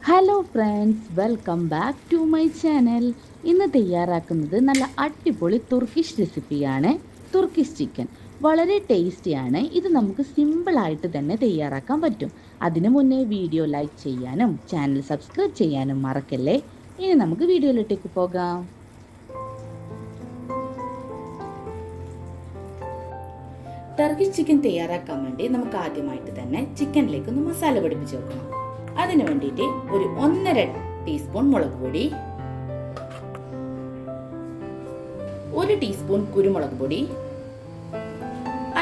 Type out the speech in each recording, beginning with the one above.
Hello friends, welcome back to my channel. ഇന്ന് തയ്യാറാക്കുന്നത് നല്ല അടിപൊളി തുർക്കിഷ് റെസിപ്പിയാണ്. തുർക്കിഷ് ചിക്കൻ വളരെ ടേസ്റ്റിയാണ്. ഇത് നമുക്ക് സിമ്പിളായിട്ട് തന്നെ തയ്യാറാക്കാൻ പറ്റും. അതിനു മുന്നേ വീഡിയോ ലൈക്ക് ചെയ്യാനും ചാനൽ സബ്സ്ക്രൈബ് ചെയ്യാനും മറക്കല്ലേ. ഇനി നമുക്ക് വീഡിയോയിലേക്ക് പോകാം. ടർക്കിഷ് ചിക്കൻ തയ്യാറാക്കാൻ വേണ്ടി നമുക്ക് ആദ്യമായിട്ട് തന്നെ ചിക്കനിലേക്ക് ഒന്ന് മസാല പിടിപ്പിച്ച് വെക്കണം. അതിന് വേണ്ടിയിട്ട് ഒരു 1.5 ടീസ്പൂൺ മുളക് പൊടി, 1 ടീസ്പൂൺ കുരുമുളക് പൊടി,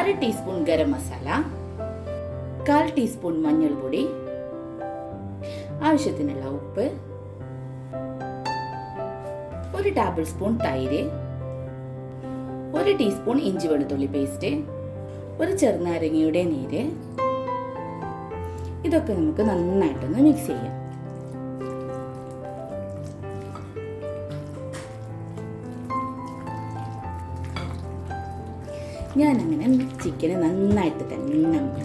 1/2 ടീസ്പൂൺ ഗരം മസാല, 1/4 ടീസ്പൂൺ മഞ്ഞൾപ്പൊടി, ആവശ്യത്തിനുള്ള ഉപ്പ്, 1 ടേബിൾ സ്പൂൺ തൈര്, 1 ടീസ്പൂൺ ഇഞ്ചി വെളുത്തുള്ളി പേസ്റ്റ്, 1 ചെറുനാരങ്ങയുടെ നീര്. ഇതൊക്കെ നമുക്ക് നന്നായിട്ടൊന്ന് മിക്സ് ചെയ്യാം. ഞാനങ്ങനെ ചിക്കന് നന്നായിട്ട് തന്നെ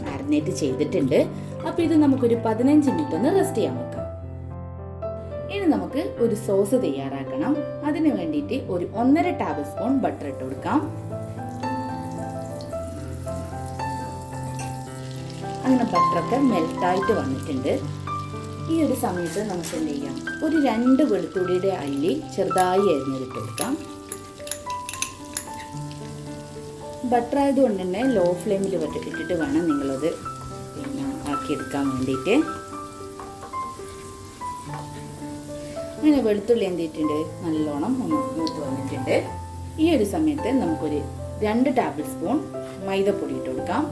മാരിനേറ്റ് ചെയ്തിട്ടുണ്ട്. അപ്പൊ ഇത് നമുക്കൊരു 15 മിനിറ്റ് ഒന്ന് റെസ്റ്റ് ചെയ്യാൻ വെക്കാം. ഇനി നമുക്ക് ഒരു സോസ് തയ്യാറാക്കണം. അതിന് വേണ്ടിയിട്ട് ഒരു 1.5 ടേബിൾ സ്പൂൺ ബട്ടർ ഇട്ട് കൊടുക്കാം. അങ്ങനെ ബട്ടറൊക്കെ മെൽറ്റായിട്ട് വന്നിട്ടുണ്ട്. ഈ ഒരു സമയത്ത് നമുക്ക് എന്ത് ചെയ്യാം, ഒരു 2 വെളുത്തുള്ളിയുടെ അല്ലി ചെറുതായി അരിഞ്ഞിട്ട് കൊടുക്കാം. ബട്ടർ ആയതുകൊണ്ട് തന്നെ ലോ ഫ്ലെയിമിൽ ഇട്ടിട്ട് വേണം നിങ്ങളത് ആക്കിയെടുക്കാൻ വേണ്ടിയിട്ട്. അങ്ങനെ വെളുത്തുള്ളി എന്തിട്ടുണ്ട് നല്ലോണം മൂത്ത് വന്നിട്ടുണ്ട്. ഈ ഒരു സമയത്ത് നമുക്കൊരു 2 ടേബിൾ സ്പൂൺ മൈദപ്പൊടി ഇട്ട് കൊടുക്കാം.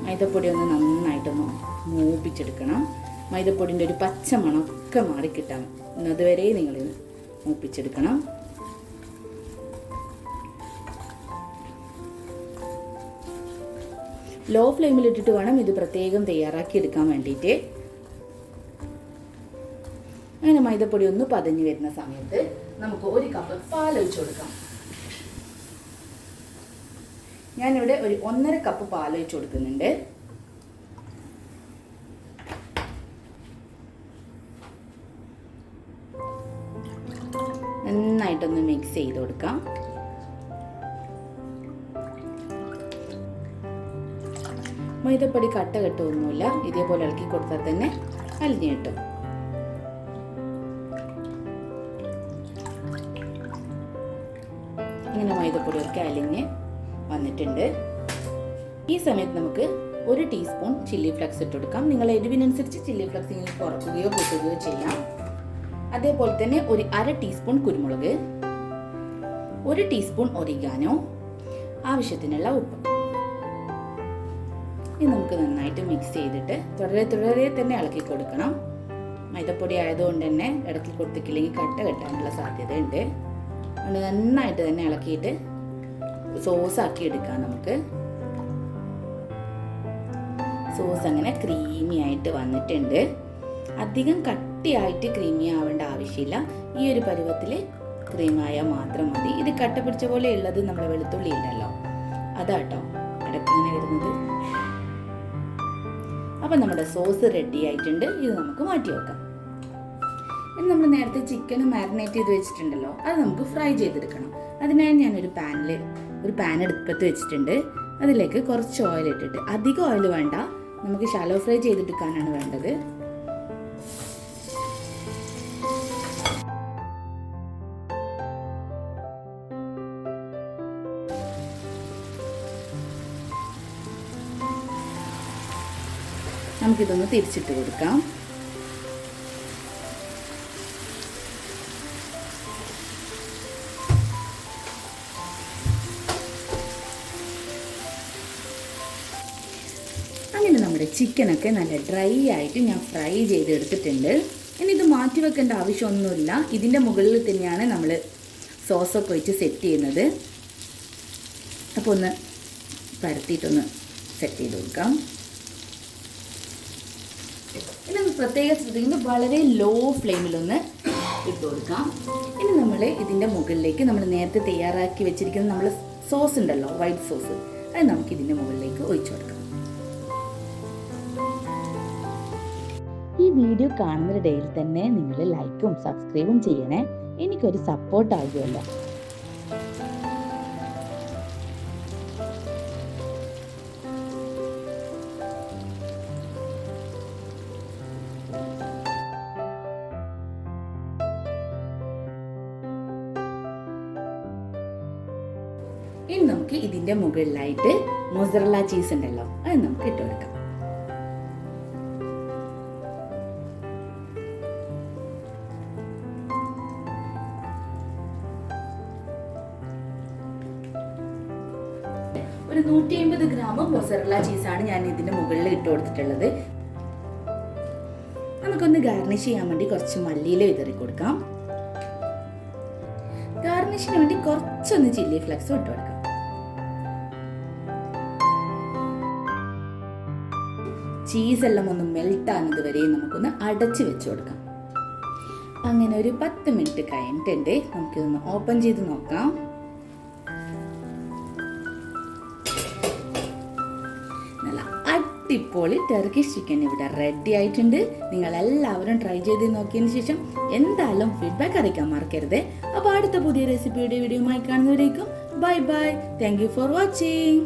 മൈദപ്പൊടി ഒന്ന് നന്നായിട്ടൊന്ന് മൂപ്പിച്ചെടുക്കണം. മൈദപ്പൊടിൻ്റെ ഒരു പച്ച മണമൊക്കെ മാറിക്കിട്ടാൻ അതുവരെ നിങ്ങൾ മൂപ്പിച്ചെടുക്കണം. ലോ ഫ്ലെയിമിൽ ഇട്ടിട്ട് വേണം ഇത് പ്രത്യേകം തയ്യാറാക്കി എടുക്കാൻ വേണ്ടിയിട്ട്. അങ്ങനെ മൈദപ്പൊടി ഒന്ന് പതഞ്ഞു വരുന്ന സമയത്ത് നമുക്ക് 1 കപ്പ് പാൽ ഒഴിച്ചു കൊടുക്കാം. ഞാനിവിടെ ഒരു 1.5 കപ്പ് പാൽ ഒഴിച്ചു കൊടുക്കുന്നുണ്ട്. നന്നായിട്ടൊന്ന് മിക്സ് ചെയ്ത് കൊടുക്കാം. മൈദപ്പൊടി കട്ട കെട്ടൊന്നുമില്ല, ഇതേപോലെ ഇളക്കി കൊടുത്താൽ തന്നെ അലിഞ്ഞു കിട്ടും. ഇങ്ങനെ മൈദപ്പൊടിയൊക്കെ അലിഞ്ഞ് വന്നിട്ടുണ്ട്. ഈ സമയത്ത് നമുക്ക് 1 ടീസ്പൂൺ ചില്ലി ഫ്ലക്സ് ഇട്ട് കൊടുക്കാം. നിങ്ങൾ എരിവിനനുസരിച്ച് ചില്ലി ഫ്ലക്സ് ഇങ്ങനെ കുറക്കുകയോ കൂട്ടുകയോ ചെയ്യാം. അതേപോലെ തന്നെ ഒരു 1/2 ടീസ്പൂൺ കുരുമുളക്, 1 ടീസ്പൂൺ ഒറിഗാനോ, ആവശ്യത്തിനുള്ള ഉപ്പ്. ഇത് നമുക്ക് നന്നായിട്ട് മിക്സ് ചെയ്തിട്ട് തുടരെ തന്നെ ഇളക്കി കൊടുക്കണം. മൈദപ്പൊടി ആയതുകൊണ്ട് തന്നെ ഇളക്കി കൊടുത്തിട്ടില്ലെങ്കിൽ കട്ട കെട്ടാനുള്ള സാധ്യത ഉണ്ട്. അതുകൊണ്ട് നന്നായിട്ട് തന്നെ ഇളക്കിയിട്ട് സോസ് ആക്കി എടുക്കാം. നമുക്ക് സോസ് അങ്ങനെ ക്രീമി ആയിട്ട് വന്നിട്ടുണ്ട്. അധികം കട്ടിയായിട്ട് ക്രീമി ആവേണ്ട ആവശ്യമില്ല. ഈ ഒരു പരുവത്തിൽ ക്രീമായാൽ മാത്രം മതി. ഇത് കട്ട പിടിച്ച പോലെ ഉള്ളത് നമ്മുടെ വെളുത്തുള്ളി ഇല്ലല്ലോ, അതാട്ടോ ഇടക്കിങ്ങനെ വരുന്നത്. അപ്പം നമ്മുടെ സോസ് റെഡി ആയിട്ടുണ്ട്. ഇത് നമുക്ക് മാറ്റി വെക്കാം. ഇനി നമ്മൾ നേരത്തെ ചിക്കൻ മാരിനേറ്റ് ചെയ്ത് വെച്ചിട്ടുണ്ടല്ലോ, അത് നമുക്ക് ഫ്രൈ ചെയ്തെടുക്കണം. അതിനായി ഞാനൊരു പാൻ എടുപ്പത്ത് വെച്ചിട്ടുണ്ട്. അതിലേക്ക് കുറച്ച് ഓയിൽ ഇട്ടിട്ട്, അധികം ഓയിൽ വേണ്ട, നമുക്ക് ഷാലോ ഫ്രൈ ചെയ്തെടുക്കാനാണ് വേണ്ടത്. നമുക്കിതൊന്ന് തിരിച്ചിട്ട് കൊടുക്കാം. അങ്ങനെ നമ്മുടെ ചിക്കനൊക്കെ നല്ല ഡ്രൈ ആയിട്ട് ഞാൻ ഫ്രൈ ചെയ്തെടുത്തിട്ടുണ്ട്. ഇനി ഇത് മാറ്റി വെക്കേണ്ട ആവശ്യമൊന്നുമില്ല. ഇതിൻ്റെ മുകളിൽ തന്നെയാണ് നമ്മൾ സോസൊക്കെ വെച്ച് സെറ്റ് ചെയ്യുന്നത്. അപ്പോൾ ഒന്ന് പരത്തിയിട്ടൊന്ന് സെറ്റ് ചെയ്ത് കൊടുക്കാം. ഇനി പ്രത്യേകം ശ്രദ്ധിക്കുമ്പോൾ വളരെ ലോ ഫ്ലെയിമിലൊന്ന് ഇട്ട് കൊടുക്കാം. ഇനി നമ്മൾ ഇതിൻ്റെ മുകളിലേക്ക് നമ്മൾ നേരത്തെ തയ്യാറാക്കി വെച്ചിരിക്കുന്ന നമ്മൾ സോസ് ഉണ്ടല്ലോ, വൈറ്റ് സോസ്, അത് നമുക്ക് ഇതിൻ്റെ മുകളിലേക്ക് ഒഴിച്ചു കൊടുക്കാം. ഈ വീഡിയോ കാണുന്നതിനിടയിൽ തന്നെ നിങ്ങൾ ലൈക്കും സബ്സ്ക്രൈബും ചെയ്യണേ, എനിക്കൊരു സപ്പോർട്ട് ആകുമല്ലോ. ഇനി നമുക്ക് ഇതിന്റെ മുകളിലായിട്ട് മൊസറല്ല ചീസ് ഉണ്ടല്ലോ, അത് നമുക്ക് ഇട്ട് കൊടുക്കാം. ഒരു 150 ഗ്രാം മൊസറല്ല ചീസാണ് ഞാൻ ഇതിന്റെ മുകളിൽ ഇട്ട് കൊടുത്തിട്ടുള്ളത്. നമുക്കൊന്ന് ഗാർണിഷ് ചെയ്യാൻ വേണ്ടി കുറച്ച് മല്ലിയില വിതറി കൊടുക്കാം. ഗാർണിഷിന് വേണ്ടി കുറച്ചൊന്ന് ചില്ലി ഫ്ലെക്സും ഇട്ട് കൊടുക്കാം. ചീസ് എല്ലാം ഒന്ന് മെൽറ്റ് ആകുന്നത് വരെ നമുക്കൊന്ന് അടച്ചു വെച്ച് കൊടുക്കാം. അങ്ങനെ ഒരു 10 മിനിറ്റ് കഴിഞ്ഞിട്ടുണ്ട്. നമുക്കിതൊന്ന് ഓപ്പൺ ചെയ്ത് നോക്കാം. നല്ല അടിപൊളി ടർക്കിഷ് ചിക്കൻ ഇവിടെ റെഡി ആയിട്ടുണ്ട്. നിങ്ങൾ എല്ലാവരും ട്രൈ ചെയ്ത് നോക്കിയതിന് ശേഷം എന്തായാലും ഫീഡ്ബാക്ക് അറിയിക്കാൻ മറക്കരുത്. അപ്പോൾ അടുത്ത പുതിയ റെസിപ്പിയുടെ വീഡിയോയുമായി കാണുന്നവരേക്കും bye bye. Thank you for watching.